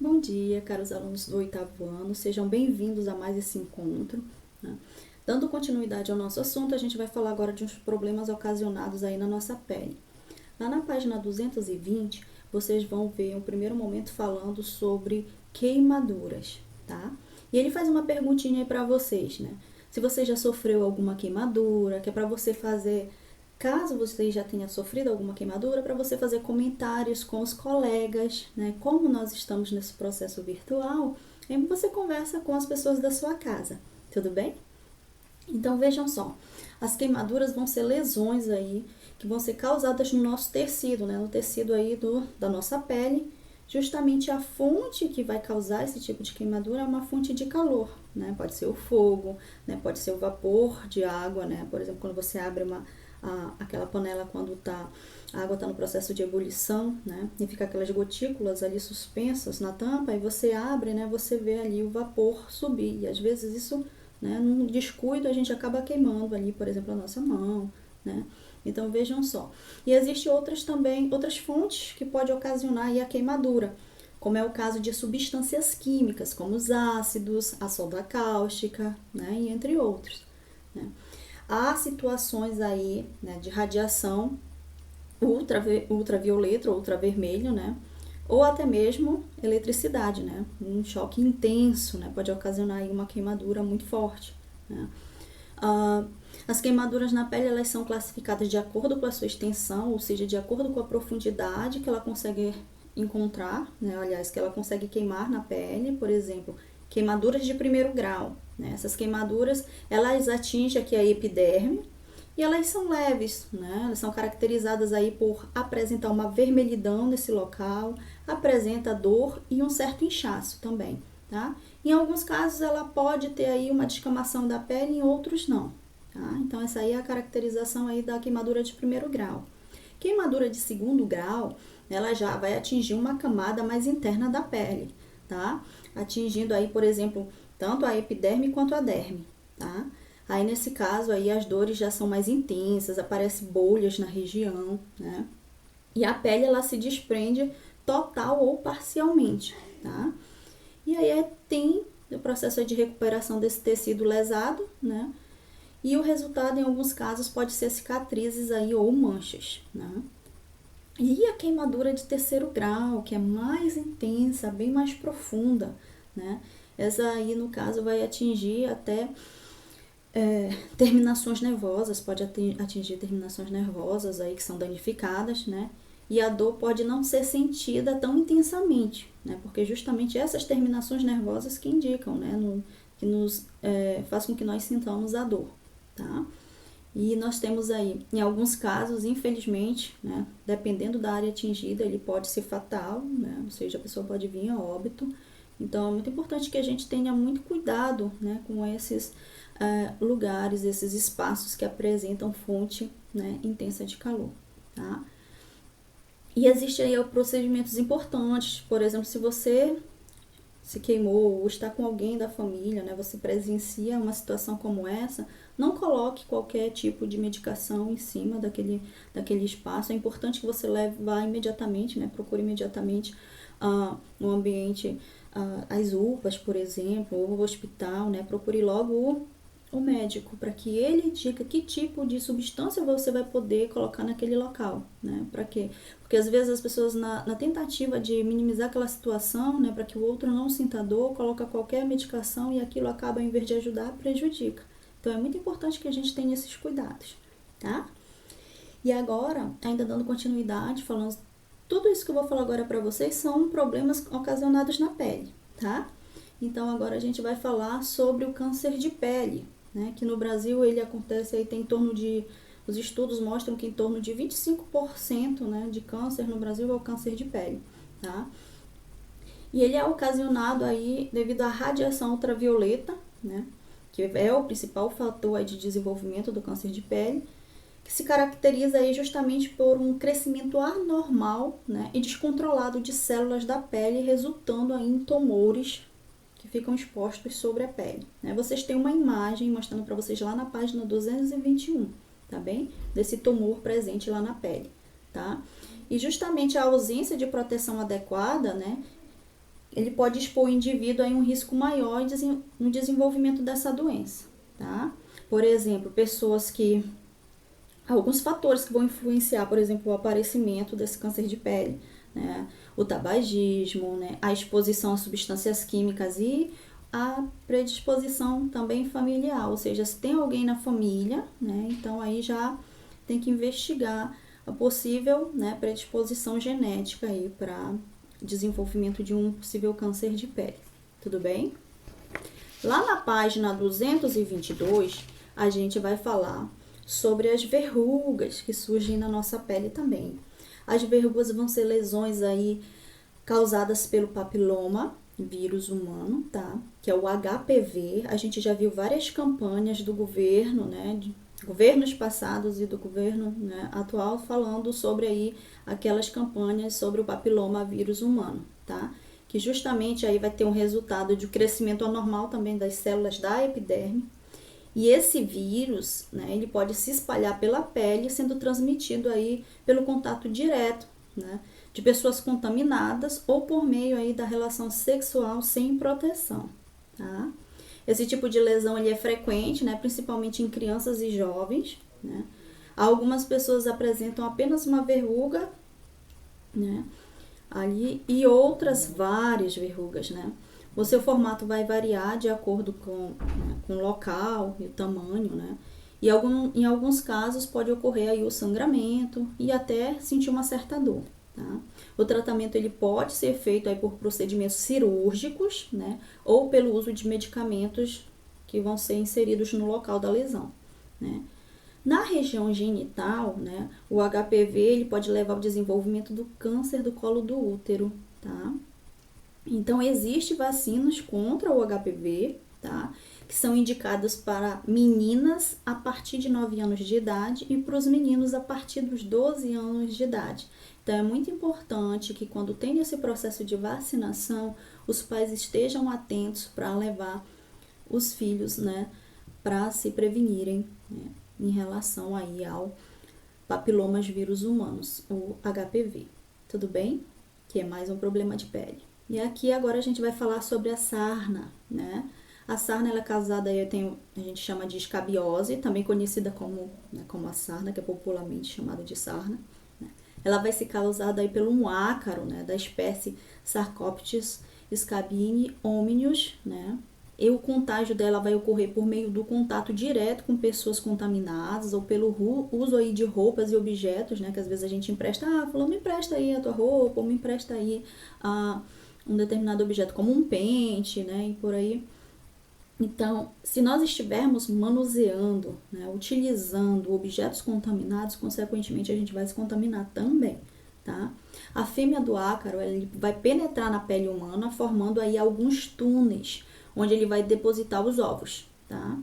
Bom dia, caros alunos do 8º ano, sejam bem-vindos a mais esse encontro, né? Dando continuidade ao nosso assunto, a gente vai falar agora de uns problemas ocasionados aí na nossa pele. Lá na página 220, vocês vão ver um primeiro momento falando sobre queimaduras, tá? E ele faz uma perguntinha aí para vocês, né? Se você já sofreu alguma queimadura, que é para você fazer, caso você já tenha sofrido alguma queimadura, para você fazer comentários com os colegas, né? Como nós estamos nesse processo virtual, aí você conversa com as pessoas da sua casa, tudo bem? Então vejam só, as queimaduras vão ser lesões aí que vão ser causadas no nosso tecido, né? No tecido aí da nossa pele. Justamente a fonte que vai causar esse tipo de queimadura é uma fonte de calor, né? Pode ser o fogo, né? Pode ser o vapor de água, né? Por exemplo, quando você abre aquela panela quando a água está no processo de ebulição, né? E fica aquelas gotículas ali suspensas na tampa, e você abre, né? Você vê ali o vapor subir. E às vezes isso, né? Num descuido a gente acaba queimando ali, por exemplo, a nossa mão, né? Então vejam só. E existem outras fontes que podem ocasionar aí a queimadura, como é o caso de substâncias químicas, como os ácidos, a soda cáustica, né? E entre outros, né? Há situações aí, né, de radiação ultravioleta ou ultravermelho, né? Ou até mesmo eletricidade, né? Um choque intenso, né? Pode ocasionar aí uma queimadura muito forte, né? As queimaduras na pele, elas são classificadas de acordo com a sua extensão, ou seja, de acordo com a profundidade que ela consegue encontrar, né? Aliás, que ela consegue queimar na pele. Por exemplo, queimaduras de primeiro grau, né? Essas queimaduras, elas atingem aqui a epiderme e elas são leves, né? Elas são caracterizadas aí por apresentar uma vermelhidão nesse local, apresenta dor e um certo inchaço também, tá? Em alguns casos ela pode ter aí uma descamação da pele, em outros não, tá? Então essa aí é a caracterização aí da queimadura de primeiro grau. Queimadura de segundo grau, ela já vai atingir uma camada mais interna da pele, tá? Atingindo aí, por exemplo, tanto a epiderme quanto a derme, tá? Aí nesse caso aí as dores já são mais intensas, aparecem bolhas na região, né? E a pele ela se desprende total ou parcialmente, tá? E aí tem o processo de recuperação desse tecido lesado, né? E o resultado, em alguns casos, pode ser cicatrizes aí ou manchas, né? E a queimadura de terceiro grau, que é mais intensa, bem mais profunda, né? Essa aí, no caso, vai atingir até terminações nervosas, pode atingir terminações nervosas aí que são danificadas, né? E a dor pode não ser sentida tão intensamente, né? Porque justamente essas terminações nervosas que indicam, né? Que nos fazem com que nós sintamos a dor, tá? E nós temos aí, em alguns casos, infelizmente, né? Dependendo da área atingida, ele pode ser fatal, né? Ou seja, a pessoa pode vir a óbito. Então, é muito importante que a gente tenha muito cuidado, né? Com esses lugares, esses espaços que apresentam fonte, né? Intensa de calor, tá? E existe aí procedimentos importantes, por exemplo, se você se queimou ou está com alguém da família, né, você presencia uma situação como essa, não coloque qualquer tipo de medicação em cima daquele espaço. É importante que você vá imediatamente, né, procure imediatamente no ambiente, as UPAs, por exemplo, ou o hospital, né, procure logo o médico, para que ele diga que tipo de substância você vai poder colocar naquele local, né? Para quê? Porque às vezes as pessoas, na tentativa de minimizar aquela situação, né, para que o outro não sinta dor, coloca qualquer medicação e aquilo acaba, em vez de ajudar, prejudica. Então é muito importante que a gente tenha esses cuidados, tá? E agora, ainda dando continuidade, falando tudo isso que eu vou falar agora para vocês são problemas ocasionados na pele, tá? Então agora a gente vai falar sobre o câncer de pele, né? Que no Brasil ele acontece aí, tem em torno de, os estudos mostram que em torno de 25%, né, de câncer no Brasil é o câncer de pele, tá? E ele é ocasionado aí devido à radiação ultravioleta, né, que é o principal fator aí de desenvolvimento do câncer de pele, que se caracteriza aí justamente por um crescimento anormal, né, e descontrolado de células da pele, resultando aí em tumores que ficam expostos sobre a pele, né? Vocês têm uma imagem mostrando para vocês lá na página 221, tá bem? Desse tumor presente lá na pele, tá? E justamente a ausência de proteção adequada, né, ele pode expor o indivíduo a um risco maior no desenvolvimento dessa doença, tá? Por exemplo, alguns fatores que vão influenciar, por exemplo, o aparecimento desse câncer de pele, né? O tabagismo, né? A exposição a substâncias químicas e a predisposição também familiar, ou seja, se tem alguém na família, né? Então aí já tem que investigar a possível, né, predisposição genética aí para desenvolvimento de um possível câncer de pele. Tudo bem? Lá na página 222, a gente vai falar sobre as verrugas que surgem na nossa pele também. As verrugas vão ser lesões aí causadas pelo papiloma, vírus humano, tá? Que é o HPV. A gente já viu várias campanhas do governo, né? De governos passados e do governo, né, atual, falando sobre aí aquelas campanhas sobre o papiloma vírus humano, tá? Que justamente aí vai ter um resultado de crescimento anormal também das células da epiderme. E esse vírus, né, ele pode se espalhar pela pele, sendo transmitido aí pelo contato direto, né, de pessoas contaminadas ou por meio aí da relação sexual sem proteção, tá? Esse tipo de lesão ele é frequente, né, principalmente em crianças e jovens, né? Algumas pessoas apresentam apenas uma verruga, né, ali, e outras várias verrugas, né? O seu formato vai variar de acordo com o local e o tamanho, né? E em alguns casos pode ocorrer aí o sangramento e até sentir uma certa dor, tá? O tratamento ele pode ser feito aí por procedimentos cirúrgicos, né? Ou pelo uso de medicamentos que vão ser inseridos no local da lesão, né? Na região genital, né, o HPV ele pode levar ao desenvolvimento do câncer do colo do útero, tá? Então, existem vacinas contra o HPV, tá? Que são indicadas para meninas a partir de 9 anos de idade e para os meninos a partir dos 12 anos de idade. Então, é muito importante que quando tem esse processo de vacinação, os pais estejam atentos para levar os filhos, né, para se prevenirem, né, em relação aí ao papilomas vírus humanos, o HPV. Tudo bem? Que é mais um problema de pele. E aqui agora a gente vai falar sobre a sarna, né? A sarna ela é causada, a gente chama de escabiose, também conhecida como a sarna, que é popularmente chamada de sarna, né? Ela vai ser causada aí pelo um ácaro, né, da espécie Sarcoptes scabini homineus, né? E o contágio dela vai ocorrer por meio do contato direto com pessoas contaminadas ou pelo uso aí de roupas e objetos, né? Que às vezes a gente empresta, fulano, me empresta aí a tua roupa, ou me empresta aí um determinado objeto, como um pente, né? E por aí. Então, se nós estivermos manuseando, né, utilizando objetos contaminados, consequentemente a gente vai se contaminar também, tá? A fêmea do ácaro, ele vai penetrar na pele humana, formando aí alguns túneis, onde ele vai depositar os ovos, tá?